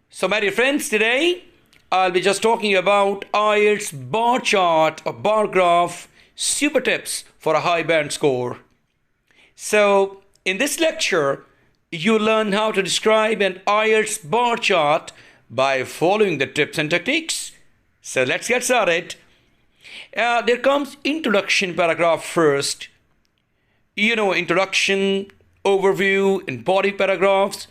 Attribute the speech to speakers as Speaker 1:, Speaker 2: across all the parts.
Speaker 1: So, my dear friends, today I'll be just talking about IELTS bar chart or bar graph super tips for a high band score. So, in this lecture, you learn how to describe an IELTS bar chart by following the tips and techniques. So, let's get started. There comes introduction paragraph first. Introduction, overview, and body paragraphs.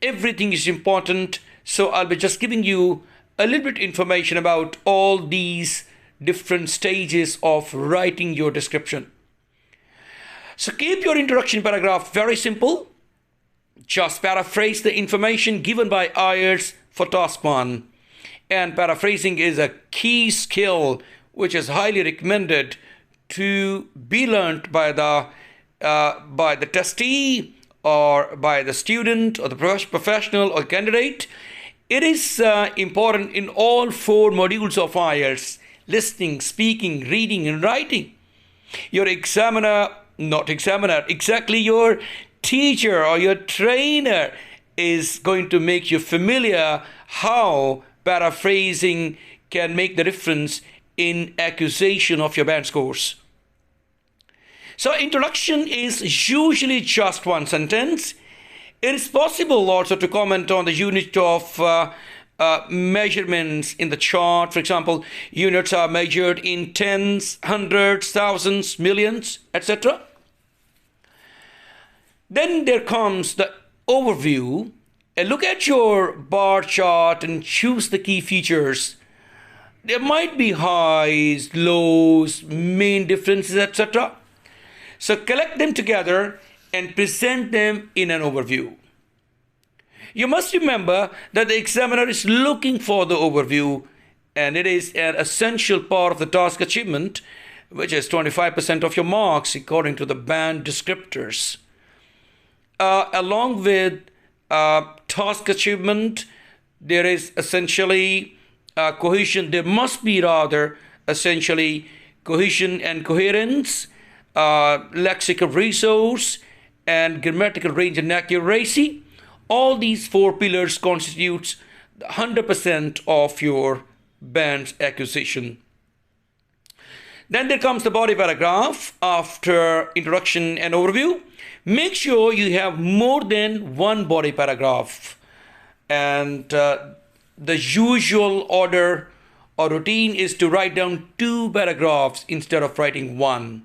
Speaker 1: Everything is important. So I'll be just giving you a little bit information about all these different stages of writing your description. So keep your introduction paragraph very simple. Just paraphrase the information given by IELTS for task 1. And paraphrasing is a key skill which is highly recommended to be learnt by the testee or by the student or the professional or candidate. It is important in all 4 modules of IELTS: listening, speaking, reading, and writing. Your exactly your teacher or your trainer is going to make you familiar how paraphrasing can make the difference in acquisition of your band scores. So introduction is usually just one sentence. It is possible also to comment on the unit of measurements in the chart. For example, units are measured in tens, hundreds, thousands, millions, etc. Then there comes the overview. Look at your bar chart and choose the key features. There might be highs, lows, main differences, etc. So collect them together and present them in an overview. You must remember that the examiner is looking for the overview, and it is an essential part of the task achievement, which is 25% of your marks according to the band descriptors. Along with task achievement, there is essentially cohesion. There must be rather essentially cohesion and coherence, lexical resource, and grammatical range and accuracy. All these 4 pillars constitutes 100% of your band's acquisition. Then there comes the body paragraph after introduction and overview. Make sure you have more than one body paragraph. And the usual order or routine is to write down 2 paragraphs instead of writing 1.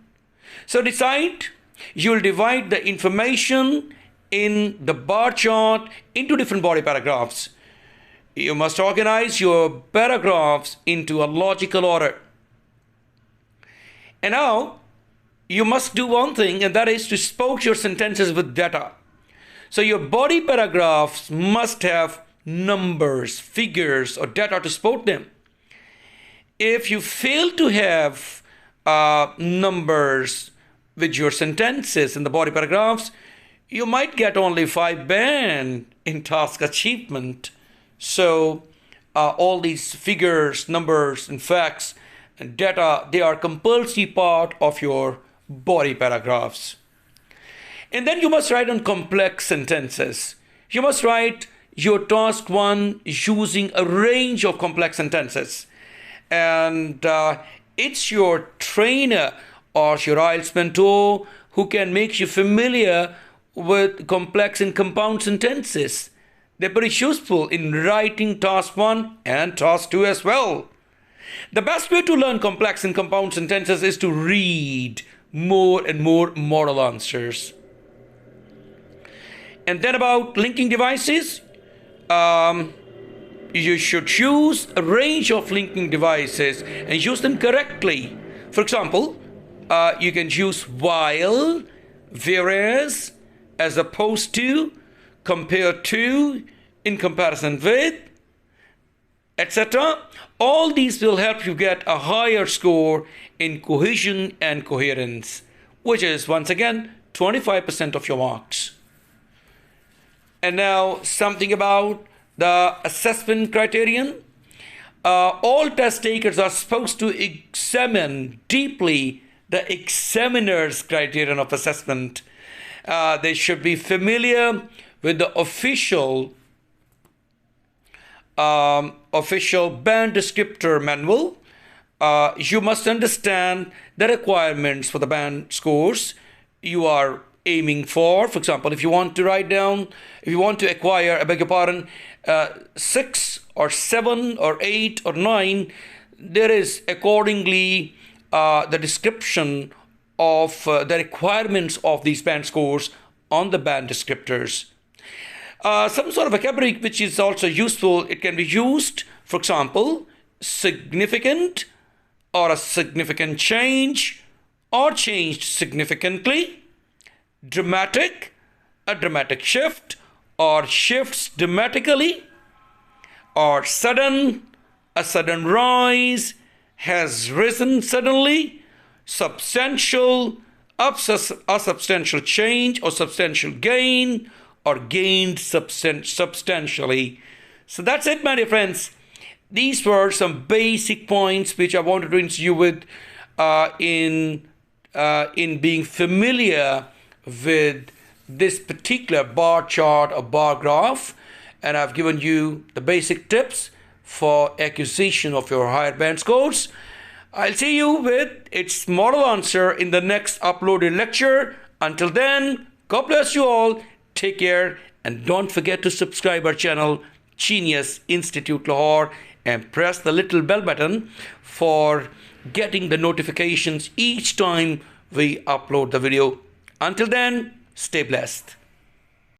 Speaker 1: So decide. You'll divide the information in the bar chart into different body paragraphs. You must organize your paragraphs into a logical order. And now, you must do one thing, and that is to support your sentences with data. So your body paragraphs must have numbers, figures, or data to support them. If you fail to have numbers with your sentences in the body paragraphs, you might get only 5 band in task achievement. So all these figures, numbers, and facts and data, they are compulsory part of your body paragraphs. And then you must write on complex sentences. You must write your task 1 using a range of complex sentences. And it's your trainer or your IELTS mentor who can make you familiar with complex and compound sentences. They're very useful in writing task 1 and task 2 as well. The best way to learn complex and compound sentences is to read more and more model answers. And then about linking devices, you should choose a range of linking devices and use them correctly. For example, you can use while, whereas, as opposed to, compared to, in comparison with, etc. All these will help you get a higher score in cohesion and coherence, which is once again 25% of your marks. And now something about the assessment criterion. All test takers are supposed to examine deeply the examiner's criterion of assessment. They should be familiar with the official official band descriptor manual, you must understand the requirements for the band scores you are aiming for. For example, if you want to write down, if you want to acquire, I beg your pardon, 6 or 7 or 8 or 9, there is accordingly the description of the requirements of these band scores on the band descriptors. Some sort of vocabulary which is also useful, it can be used, for example, significant or a significant change or changed significantly, dramatic, a dramatic shift or shifts dramatically, or sudden, a sudden rise, has risen suddenly, substantial, a substantial change or substantial gain, or gained substantially. So that's it, my dear friends. These were some basic points which I wanted to introduce you with in being familiar with this particular bar chart or bar graph, and I've given you the basic tips for acquisition of your higher band scores. I'll see you with its model answer in the next uploaded lecture. Until then, God bless you all. Take care, and don't forget to subscribe our channel, Genius Institute Lahore, and press the little bell button for getting the notifications each time we upload the video. Until then, stay blessed.